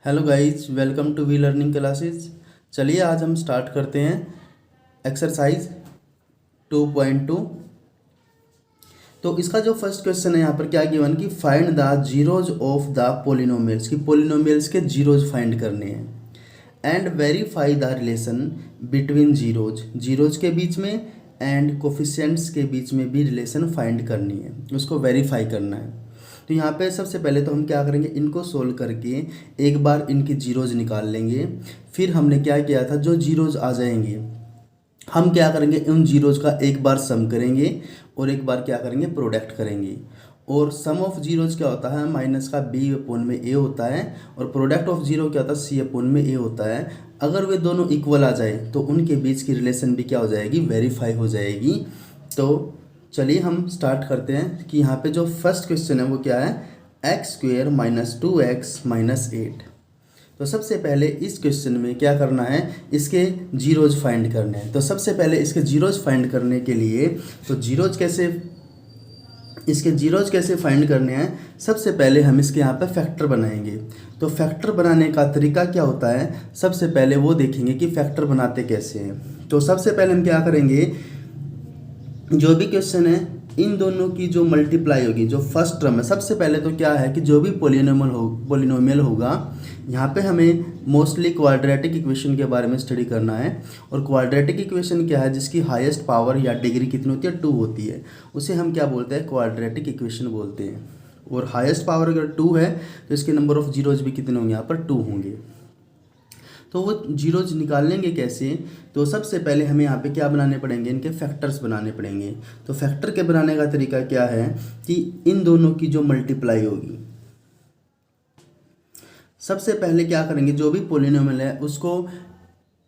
Hello guys, welcome to V learning classes. चलिए आज हम स्टार्ट करते हैं एक्सरसाइज 2.2। तो इसका जो फर्स्ट क्वेश्चन है यहाँ पर क्या गिवन कि find the zeros of the polynomials, कि पोलिनोमियल्स के जीरोज फाइंड करने हैं and verify the relation between zeros, zeros के बीच में एंड कोफिशिएंट्स के बीच में भी रिलेशन फाइंड करनी है, उसको वेरीफाई करना है। तो यहाँ पे सबसे पहले तो हम क्या करेंगे, इनको सोल्व करके एक बार इनकी जीरोज निकाल लेंगे। फिर हमने क्या किया था, जो जीरोज आ जाएंगे हम क्या करेंगे, उन जीरोज का एक बार सम करेंगे और एक बार क्या करेंगे, प्रोडक्ट करेंगे। और सम ऑफ जीरोज क्या होता है, माइनस का बी अपोन में ए होता है, और प्रोडक्ट ऑफ जीरो क्या होता है, सी अपोन में ए होता है। अगर वे दोनों इक्वल आ जाए तो उनके बीच की रिलेशन भी क्या हो जाएगी, वेरीफाई हो जाएगी। तो चलिए हम स्टार्ट करते हैं कि यहाँ पे जो फर्स्ट क्वेश्चन है वो क्या है, x square minus 2x minus 8। तो सबसे पहले इस क्वेश्चन में क्या करना है, इसके जीरोज फाइंड करने हैं। तो सबसे पहले इसके जीरोज फाइंड करने के लिए तो इसके जीरोज कैसे फाइंड करने हैं, सबसे पहले हम इसके यहाँ पे फैक्टर बनाएंगे। तो फैक्टर बनाने का तरीका क्या होता है, सबसे पहले वो देखेंगे कि फैक्टर बनाते कैसे हैं। तो सबसे पहले हम क्या करेंगे, जो भी क्वेश्चन है इन दोनों की जो मल्टीप्लाई होगी, जो फर्स्ट टर्म है, सबसे पहले तो क्या है कि जो भी पोलिनोमियल होगा, यहाँ पे हमें मोस्टली क्वाड्रेटिक इक्वेशन के बारे में स्टडी करना है। और क्वाड्रेटिक इक्वेशन क्या है, जिसकी हाईएस्ट पावर या डिग्री कितनी होती है, 2 होती है, उसे हम क्या बोलते हैं, क्वाड्रेटिक इक्वेशन बोलते हैं। और हाईएस्ट पावर अगर 2 है तो इसके नंबर ऑफ जीरोज भी कितने होंगे, यहाँ पर 2 होंगे। तो वो जीरोज निकाल लेंगे कैसे, तो सबसे पहले हमें यहाँ पे क्या बनाने पड़ेंगे, इनके फैक्टर्स बनाने पड़ेंगे। तो फैक्टर के बनाने का तरीका क्या है कि इन दोनों की जो मल्टीप्लाई होगी, सबसे पहले क्या करेंगे, जो भी पोलिनोमियल है उसको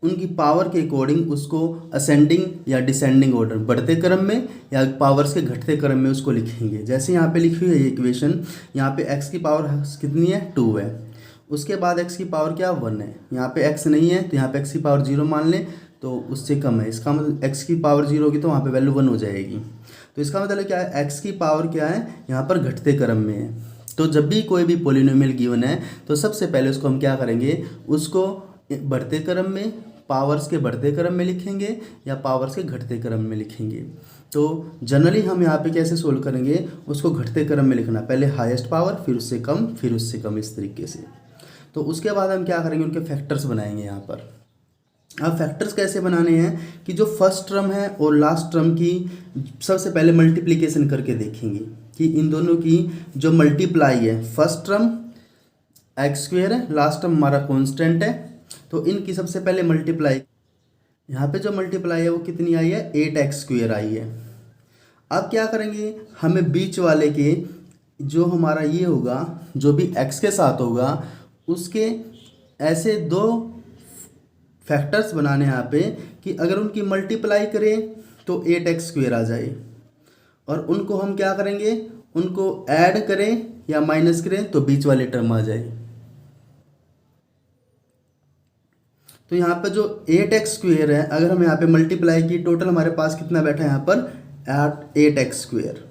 उनकी पावर के अकॉर्डिंग उसको असेंडिंग या डिसेंडिंग ऑर्डर, बढ़ते क्रम में या पावर्स के घटते क्रम में उसको लिखेंगे। जैसे यहाँ पे लिखी हुई है इक्वेशन, यहाँ पे x की पावर कितनी है, 2 है। उसके बाद x की पावर क्या, 1 है। यहाँ पे x नहीं है तो यहाँ पे x की पावर 0 मान लें, तो उससे कम है। इसका मतलब x की पावर 0 होगी तो वहाँ पे वैल्यू 1 हो जाएगी। तो इसका मतलब क्या है, x की पावर क्या है, यहाँ पर घटते क्रम में है। तो जब भी कोई भी पोलिनोमियल गिवन है तो सबसे पहले उसको हम क्या करेंगे, उसको बढ़ते क्रम में, पावर्स के बढ़ते क्रम में लिखेंगे या पावर्स के घटते क्रम में लिखेंगे। तो जनरली हम यहाँ पे कैसे सोल्व करेंगे, उसको घटते क्रम में लिखना, पहले हाईएस्ट पावर फिर उससे कम फिर उससे कम, इस तरीके से। तो उसके बाद हम क्या करेंगे, उनके फैक्टर्स बनाएंगे यहाँ पर। अब फैक्टर्स कैसे बनाने हैं कि जो फर्स्ट टर्म है और लास्ट टर्म की सबसे पहले मल्टीप्लिकेशन करके देखेंगे कि इन दोनों की जो मल्टीप्लाई है, फर्स्ट टर्म एक्स स्क्वेयर है, लास्ट टर्म हमारा कांस्टेंट है, तो इनकी सबसे पहले मल्टीप्लाई, यहाँ पे जो मल्टीप्लाई है वो कितनी आई है, 8x स्क्वेयर आई है। अब क्या करेंगे, हमें बीच वाले के जो हमारा ये होगा, जो भी x के साथ होगा, उसके ऐसे दो फैक्टर्स बनाने यहाँ पे कि अगर उनकी मल्टीप्लाई करें तो 8x स्क्वेयर आ जाए, और उनको हम क्या करेंगे, उनको ऐड करें या माइनस करें तो बीच वाले टर्म आ जाए। तो यहाँ पर जो 8x स्क्वेयर है, अगर हम यहाँ पे मल्टीप्लाई की, टोटल हमारे पास कितना बैठा है यहाँ पर, 8x स्क्वेयर।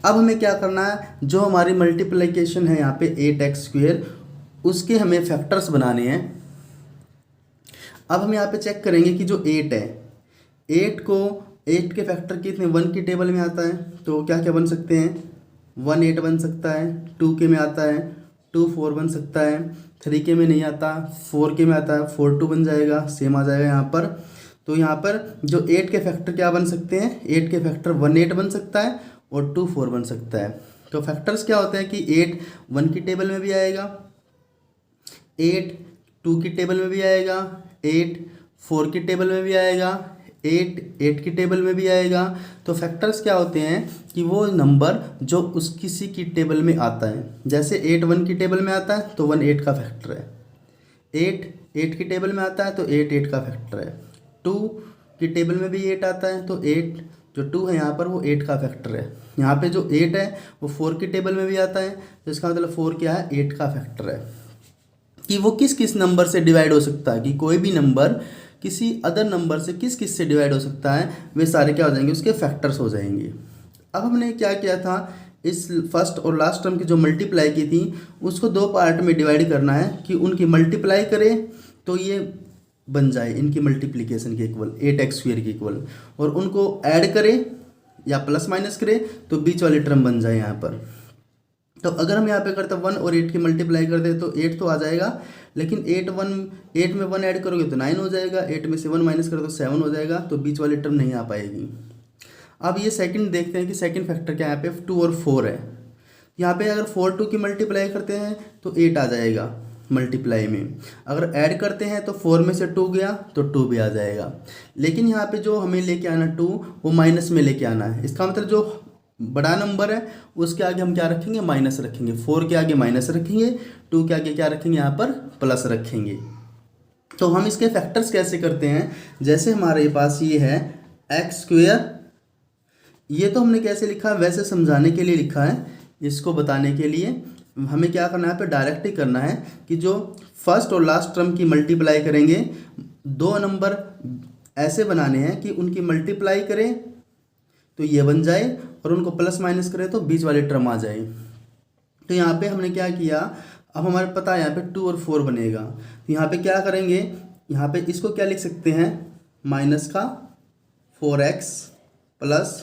अब हमें क्या करना है, जो हमारी मल्टीप्लिकेशन है यहाँ पे 8x स्क्वेयर, उसके हमें फैक्टर्स बनाने हैं। अब हम यहाँ पे चेक करेंगे कि जो 8 है, 8 के फैक्टर कितने, 1 की टेबल में आता है, तो क्या क्या बन सकते हैं, 1 8 बन सकता है, 2 के में आता है 2 4 बन सकता है, 3 के में नहीं आता, 4 के में आता है 4 2 बन जाएगा, सेम आ जाएगा यहाँ पर। तो यहाँ पर जो 8 के फैक्टर क्या बन सकते हैं, 8 के फैक्टर 1 8 बन सकता है और 2 4 बन सकता है। तो फैक्टर्स क्या होते हैं कि 8 1 की टेबल में भी आएगा, 8 2 की टेबल में भी आएगा, 8 4 की टेबल में भी आएगा, 8 8 की टेबल में भी आएगा। तो फैक्टर्स क्या होते हैं कि वो नंबर जो उस किसी की टेबल में आता है, जैसे 8 1 की टेबल में आता है तो 1 8 का फैक्टर है, 8 8 की टेबल में आता है तो 8 8 का फैक्टर है, 2 की टेबल में भी 8 आता है तो 8 जो 2 है यहाँ पर वो 8 का फैक्टर है। यहाँ पे जो 8 है वो 4 की टेबल में भी आता है, तो इसका मतलब 4 क्या है, 8 का फैक्टर है। कि वो किस किस नंबर से डिवाइड हो सकता है, कि कोई भी नंबर किसी अदर नंबर से किस किस से डिवाइड हो सकता है, वे सारे क्या हो जाएंगे, उसके फैक्टर्स हो जाएंगे। अब हमने क्या किया था, इस फर्स्ट और लास्ट टर्म की जो मल्टीप्लाई की थी उसको दो पार्ट में डिवाइड करना है कि उनकी मल्टीप्लाई करे तो ये बन जाए इनकी मल्टीप्लिकेशन के इक्वल 8x² के इक्वल, और उनको ऐड करे या प्लस माइनस करे तो बीच वाली टर्म बन जाए यहाँ पर। तो अगर हम यहाँ पे करते 1 और 8 की मल्टीप्लाई करते हैं तो 8 तो आ जाएगा, लेकिन 8 में 1 ऐड करोगे तो 9 हो जाएगा, 8 में से 1 माइनस करो तो 7 हो जाएगा, तो बीच वाली टर्म नहीं आ पाएगी। अब ये सेकंड देखते हैं कि सेकंड फैक्टर क्या है, यहाँ पे 2 और 4 है। यहाँ पे अगर 4 2 की मल्टीप्लाई करते हैं तो 8 आ जाएगा मल्टीप्लाई में, अगर ऐड करते हैं तो 4 में से 2 गया तो 2 भी आ जाएगा। लेकिन यहाँ पे जो हमें लेके आना 2 वो माइनस में लेके आना है, इसका मतलब जो बड़ा नंबर है उसके आगे हम क्या रखेंगे, माइनस रखेंगे। 4 के आगे माइनस रखेंगे, 2 के आगे क्या रखेंगे, यहाँ पर प्लस रखेंगे। तो हम इसके फैक्टर्स कैसे करते हैं, जैसे हमारे पास ये है x², ये तो हमने कैसे लिखा है, वैसे समझाने के लिए लिखा है, इसको बताने के लिए हमें क्या करना है, यहाँ पे डायरेक्ट ही करना है कि जो फर्स्ट और लास्ट टर्म की मल्टीप्लाई करेंगे, दो नंबर ऐसे बनाने हैं कि उनकी मल्टीप्लाई करें तो ये बन जाए और उनको प्लस माइनस करें तो बीच वाली टर्म आ जाए। तो यहाँ पे हमने क्या किया, अब हमारे पता है यहाँ पे 2 और 4 बनेगा, तो यहाँ पे क्या करेंगे, यहाँ पे इसको क्या लिख सकते हैं, माइनस का 4x प्लस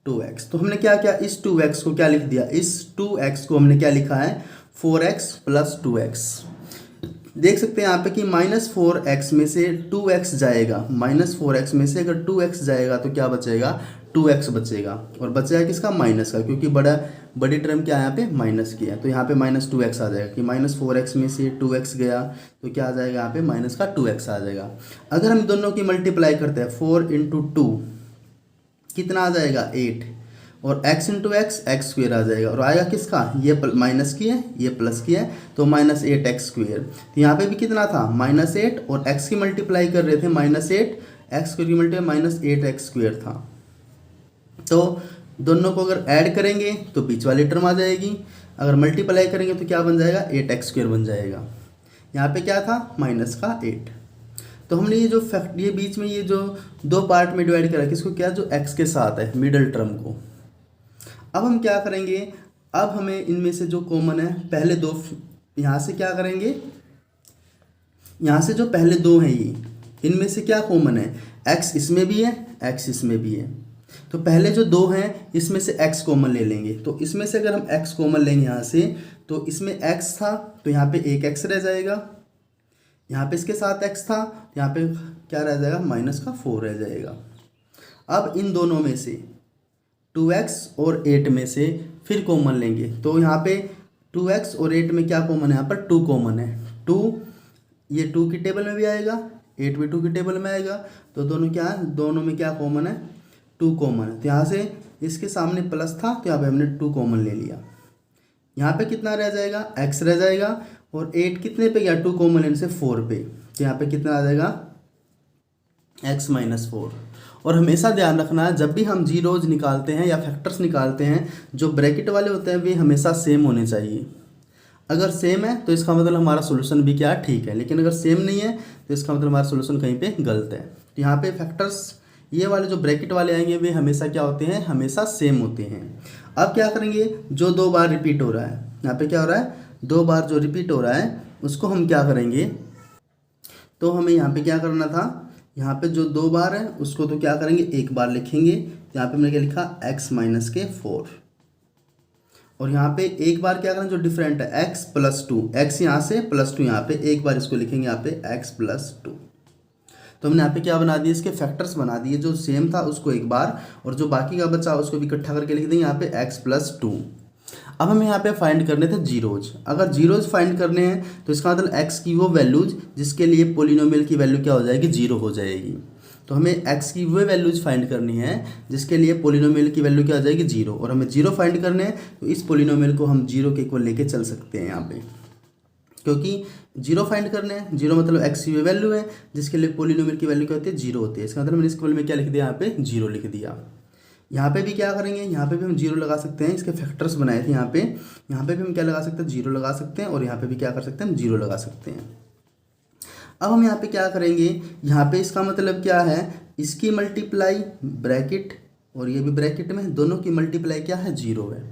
2x। तो हमने क्या किया, इस 2x को क्या लिख दिया, इस 2x को हमने क्या लिखा है, 4x प्लस 2x। देख सकते हैं यहाँ पे कि -4x में से 2x जाएगा, -4x में से अगर 2x जाएगा तो क्या बचेगा, 2x बचेगा, और बचेगा किसका, माइनस का, क्योंकि बड़ी टर्म क्या है यहाँ पे माइनस की है, तो यहाँ पे -2x आ जाएगा कि -4x में से 2x गया तो क्या आ जाएगा, यहाँ पे माइनस का 2x आ जाएगा। अगर हम दोनों की मल्टीप्लाई करते हैं 4 × 2 कितना आ जाएगा, 8, और x × x² आ जाएगा, और आएगा किसका, ये माइनस की है ये प्लस की है तो -8x²। तो यहाँ पे भी कितना था, -8, और x की मल्टीप्लाई कर रहे थे -8, x² की मल्टीप्लाई -8x² था। तो दोनों को अगर ऐड करेंगे तो बीच वाली टर्म आ जाएगी, अगर मल्टीप्लाई करेंगे तो क्या बन जाएगा, 8x² बन जाएगा। यहाँ पे क्या था, -8। तो हमने ये जो फैक्ट, ये बीच में ये जो दो पार्ट में डिवाइड करा किसको, क्या, जो x के साथ है मिडल टर्म को। अब हम क्या करेंगे, अब हमें इनमें से जो कॉमन है, पहले दो यहाँ से क्या करेंगे, यहाँ से जो पहले दो हैं ये, इनमें से क्या कॉमन है, x इसमें भी है x इसमें भी है, तो पहले जो दो हैं इसमें से x कॉमन ले लेंगे। तो इसमें से अगर हम x कॉमन लेंगे यहाँ से, तो इसमें x था तो यहाँ पे एक x रह जाएगा, यहाँ पे इसके साथ x था, यहाँ पे क्या रह जाएगा, -4 रह जाएगा। अब इन दोनों में से 2x और 8 में से फिर कॉमन लेंगे, तो यहाँ पे 2x और 8 में क्या कॉमन है, यहाँ पर 2 कॉमन है, 2 ये 2 की टेबल में भी आएगा, 8 भी 2 की टेबल में आएगा, तो दोनों क्या है, दोनों में क्या कॉमन है, 2 कॉमन है। तो यहाँ से इसके सामने प्लस था तो यहाँ पे हमने 2 कॉमन ले लिया, यहाँ पे कितना रह जाएगा, x रह जाएगा, और 8 कितने पे गया, 2 कॉमन लेने से 4 पे, तो यहाँ पे कितना आ जाएगा, x-4। और हमेशा ध्यान रखना है जब भी हम जीरोज निकालते हैं या फैक्टर्स निकालते हैं, जो ब्रैकेट वाले होते हैं वे हमेशा सेम होने चाहिए। अगर सेम है तो इसका मतलब हमारा सोल्यूशन भी क्या, ठीक है, लेकिन अगर सेम नहीं है तो इसका मतलब हमारा सोल्यूशन कहीं पे गलत है। तो यहाँ पे फैक्टर्स ये वाले जो ब्रैकेट वाले आएंगे वे हमेशा क्या होते हैं, हमेशा सेम होते हैं। अब क्या करेंगे, जो 2 बार रिपीट हो रहा है, यहाँ पे क्या हो रहा है, 2 बार जो रिपीट हो रहा है उसको हम क्या करेंगे, तो हमें यहाँ पे क्या करना था, यहाँ पे जो 2 बार है उसको तो क्या करेंगे, 1 बार लिखेंगे। यहाँ पे मैंने क्या लिखा, x-4, और यहाँ पे 1 बार क्या करना, जो डिफरेंट है x+2, x यहाँ से +2 यहाँ पे, 1 बार इसको लिखेंगे यहाँ पे x+2। तो हमने यहाँ पे क्या बना दिए, इसके फैक्टर्स बना दिए, जो सेम था उसको 1 बार और जो बाकी का बचा उसको भी इकट्ठा करके लिख देंगे यहाँ पे x+2। अब हमें यहाँ पे फाइंड करने थे जीरोज। अगर जीरोज फाइंड करने हैं तो इसका मतलब x की वो वैल्यूज जिसके लिए पोलिनोमियल की वैल्यू क्या हो जाएगी, 0 हो जाएगी। तो हमें x की वो वैल्यूज फाइंड करनी है जिसके लिए पोलिनोमियल की वैल्यू क्या हो जाएगी, 0, और हमें 0 फाइंड करने हैं तो इस पोलिनोमियल को हम 0 के इक्वल लेके चल सकते हैं यहाँ पे, क्योंकि 0 फाइंड करने हैं, 0 मतलब x की वैल्यू है जिसके लिए पोलिनोमियल की वैल्यू क्या होती है, 0 होती है। इसका मतलब मैंने इस इक्वल में क्या लिख दिया, यहाँ पे 0 लिख दिया। यहाँ पे भी क्या करेंगे, यहाँ पे भी हम 0 लगा सकते हैं, इसके फैक्टर्स बनाए थे यहाँ पे भी हम क्या लगा सकते हैं, 0 लगा सकते हैं, और यहाँ पे भी क्या कर सकते हैं, 0 लगा सकते हैं। अब हम यहाँ पे क्या करेंगे, यहाँ पे इसका मतलब क्या है, इसकी मल्टीप्लाई ब्रैकेट और ये भी ब्रैकेट में, दोनों की मल्टीप्लाई क्या है, जीरो है।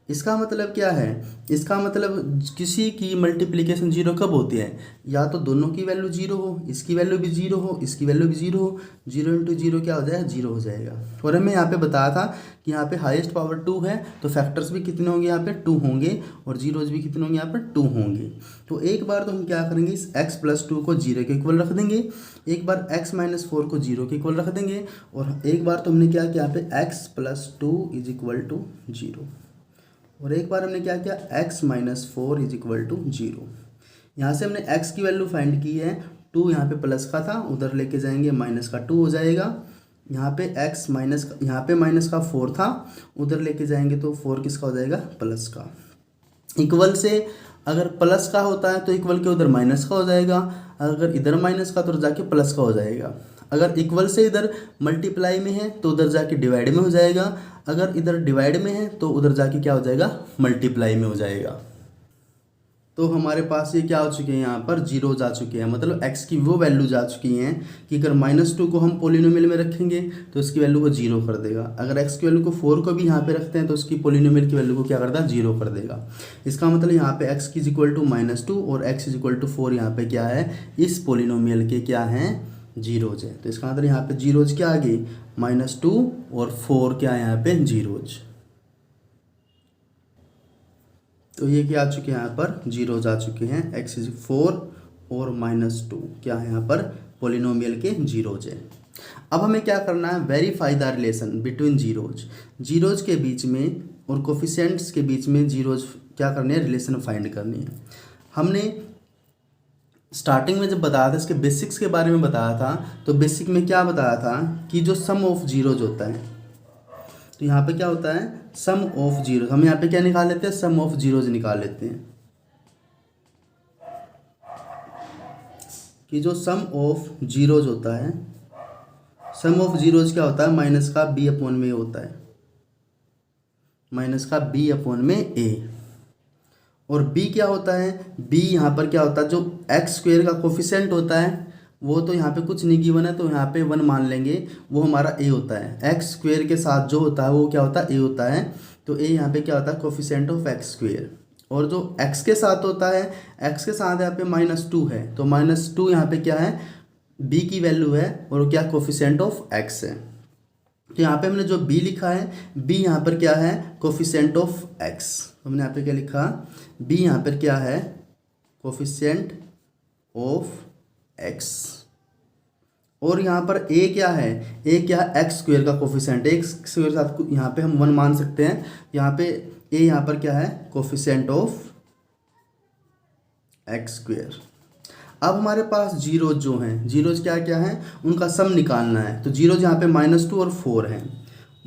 इसका मतलब क्या है, इसका मतलब किसी की मल्टीप्लिकेशन जीरो कब होती है, या तो दोनों की वैल्यू जीरो हो, इसकी वैल्यू भी जीरो हो, इसकी वैल्यू भी जीरो हो, जीरो इंटू जीरो क्या हो जाएगा, जीरो हो जाएगा। और हमें यहाँ पे बताया था कि यहाँ पे हाईएस्ट पावर टू है, तो फैक्टर्स भी कितने होंगे यहाँ पे, टू होंगे, और जीरोज भी कितने होंगे यहाँ पे, टू होंगे। तो एक बार तो हम क्या करेंगे, इस x प्लस टू को जीरो के इक्वल रख देंगे, एक बार x माइनस फोर को जीरो के इक्वल रख देंगे, और एक बार तो हमने क्या किया, यहाँ पे x plus two is equal to zero, और एक बार हमने क्या किया, x minus four is equal to zero. यहाँ से हमने x की वैल्यू फाइंड की है, टू यहाँ पे प्लस का था, उधर लेके जाएंगे माइनस का टू हो जाएगा। यहाँ पे x माइनस, यहाँ पे माइनस का फोर था, उधर लेके जाएंगे तो फोर किसका हो जाएगा, प्लस का। इक्वल से अगर प्लस का होता है तो इक्वल के उधर माइनस का हो जाएगा, अगर इधर माइनस का तो जाके प्लस का हो जाएगा। अगर इक्वल से इधर मल्टीप्लाई में है तो उधर जाके डिवाइड में हो जाएगा, अगर इधर डिवाइड में है तो उधर जाके क्या हो जाएगा, मल्टीप्लाई में हो जाएगा। तो हमारे पास ये क्या हो चुके हैं, यहाँ पर जीरोज आ चुके हैं, मतलब x की वो वैल्यूज आ चुकी हैं कि अगर माइनस टू को हम पोलिनोमियल में रखेंगे तो इसकी वैल्यू को जीरो कर देगा, अगर x की वैल्यू को फोर को भी यहाँ पे रखते हैं तो उसकी पोलिनोमियल की वैल्यू को क्या करता है, जीरो कर देगा। इसका मतलब यहाँ पे x की is equal to minus two और x is equal to four यहाँ पे क्या है, इस पोलिनोमियल के क्या हैं, जीरोज है। तो इसका मतलब यहाँ पे जीरोज क्या आ गई, माइनस टू और फोर क्या है यहाँ पे, जीरोज। तो ये क्या आ चुके हैं, यहाँ पर जीरोज आ चुके हैं, x इज फोर और माइनस टू क्या है यहाँ पर, पोलिनोमियल के जीरोज है। अब हमें क्या करना है, verify the relation between zeros, zeros के बीच में और कोफिशिएंट्स के बीच में जीरोज क्या करनी है, रिलेशन फाइंड करनी है। हमने स्टार्टिंग में जब बताया था, इसके बेसिक्स के बारे में बताया था, तो बेसिक में क्या बताया था कि जो सम ऑफ जीरोज होता है, तो यहाँ पे क्या होता है, सम ऑफ जीरो, हम यहाँ पे क्या निकाल लेते हैं, सम ऑफ जीरोज निकाल लेते हैं, कि जो सम ऑफ जीरोज होता है, सम ऑफ जीरोज क्या होता है, माइनस का b अपॉन में होता है, माइनस का b अपॉन में a। और b क्या होता है, b यहाँ पर क्या होता है, जो एक्स स्क्वेयर का कोफिशिएंट होता है वो तो यहाँ पे कुछ नहीं गिवन है, तो यहाँ पे वन मान लेंगे, वो हमारा a होता है। एक्स स्क्वेयर के साथ जो होता है वो क्या होता है, a होता है, तो a यहाँ पे क्या होता है, कोफिशिएंट ऑफ एक्स स्क्वेयर। और जो x के साथ होता है, x के साथ यहाँ पे माइनस टू है, तो माइनस टू यहाँ पे क्या है, b की वैल्यू है, और क्या, कोफिशिएंट ऑफ x है। तो यहाँ पे हमने जो b लिखा है, b यहाँ पर क्या है, कोफिशिएंट ऑफ x, हमने यहाँ पे क्या लिखा, b यहाँ पर क्या है, कोफिशिएंट ऑफ x। और यहाँ पर a क्या है, a क्या है, एक्स स्क्वेयर का कोफिशिएंट, एक्स स्क्वेयर के साथ यहाँ पे हम वन मान सकते हैं, यहाँ पे a यहाँ पर क्या है, कोफिशिएंट ऑफ एक्स स्क्वेयर। अब हमारे पास जीरोज जो हैं, जीरोज क्या क्या है, उनका सम निकालना है। तो जीरोज यहाँ पे माइनस टू और फोर है,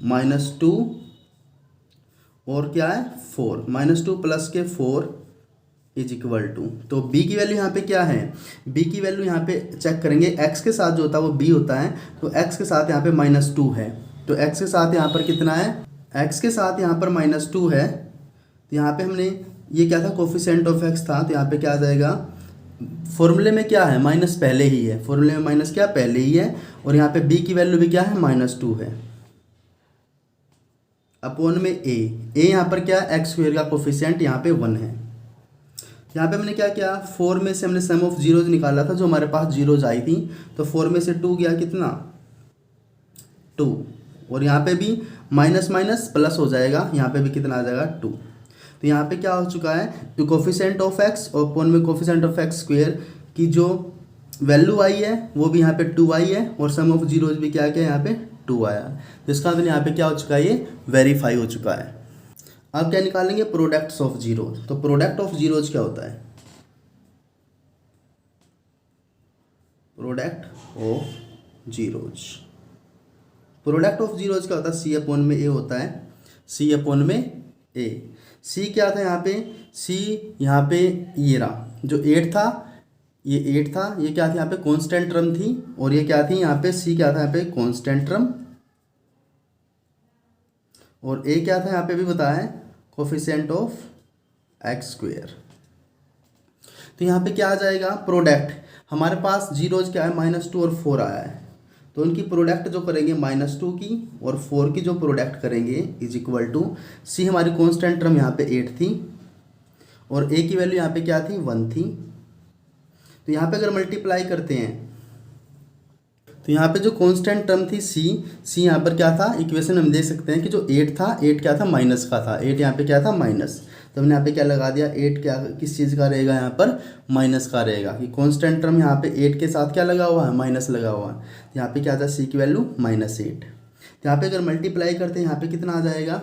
माइनस टू और क्या है, फोर, माइनस टू प्लस के फोर इज इक्वल टू, तो b की वैल्यू यहाँ पे क्या है, b की वैल्यू यहाँ पे चेक करेंगे, x के साथ जो होता है वो b होता है, तो x के साथ यहाँ पे माइनस टू है, तो x के साथ यहाँ पर कितना है, x के साथ यहाँ पर माइनस टू है, तो यहाँ पे हमने ये क्या था, कोफिशिएंट ऑफ x था, तो यहाँ पे क्या आ जाएगा, फॉर्मूले में क्या है, माइनस पहले ही है, फॉर्मूले में माइनस क्या पहले ही है, और यहाँ पे b की वैल्यू भी क्या है, माइनस टू है, अपॉन में a यहाँ पर क्या है, एक्स स्क्वेयर का कोफिशिएंट यहाँ पे वन है। यहाँ पे हमने क्या किया, फोर में से हमने सम ऑफ जीरोज निकाला था, जो हमारे पास जीरोज आई थी, तो फोर में से टू गया कितना, टू, और यहाँ पे भी माइनस माइनस प्लस हो जाएगा, यहाँ पे भी कितना आ जाएगा, टू। तो यहाँ पे क्या हो चुका है, तो कोफिशिएंट ऑफ एक्स और अपॉन में कोफिशिएंट ऑफ एक्स स्क्वेयर की जो वैल्यू आई है वो भी यहाँ पे टू आई है, और सम ऑफ जीरोज भी क्या क्या यहाँ पे टू आया, तो इसका मतलब यहाँ पे क्या हो चुका है, ये वेरीफाई हो चुका है। अब क्या निकालेंगे, प्रोडक्ट्स ऑफ जीरोज। तो प्रोडक्ट ऑफ जीरोज क्या होता है, product of zeros, product of zeros क्या होता है, सी अपॉन में ए होता है, सी अपॉन में ए। सी क्या था यहाँ पे, सी यहाँ पे ये रहा, जो एट था, ये एट था, ये क्या था यहाँ पे, कांस्टेंट टर्म थी, और ये क्या थी यहाँ पे, सी क्या था यहाँ पे, कांस्टेंट टर्म, और ए क्या था यहाँ पे भी बताया है, कोफिशिएंट ऑफ एक्स स्क्वेयर। तो यहाँ पे क्या आ जाएगा, प्रोडक्ट, हमारे पास जीरोज क्या है, माइनस टू और फोर आया है, तो उनकी प्रोडक्ट जो करेंगे -2 की और 4 की जो प्रोडक्ट करेंगे इज इक्वल टू सी, हमारी कॉन्स्टेंट टर्म यहाँ पे 8 थी और ए की वैल्यू यहाँ पे क्या थी 1 थी। तो यहाँ पे अगर मल्टीप्लाई करते हैं तो यहाँ पे जो कांस्टेंट टर्म थी सी यहाँ पर क्या था, इक्वेशन हम देख सकते हैं कि जो 8 था, 8 क्या था माइनस का था, 8 यहाँ पे क्या था माइनस। तो हमने यहाँ पे क्या लगा दिया, 8 क्या किस चीज़ का रहेगा यहाँ पर माइनस का रहेगा कि कांस्टेंट टर्म यहाँ पे 8 के साथ क्या लगा हुआ है माइनस लगा हुआ है। यहाँ पे क्या था सी की वैल्यू -8। तो यहाँ पे अगर मल्टीप्लाई करते हैं यहाँ पे कितना आ जाएगा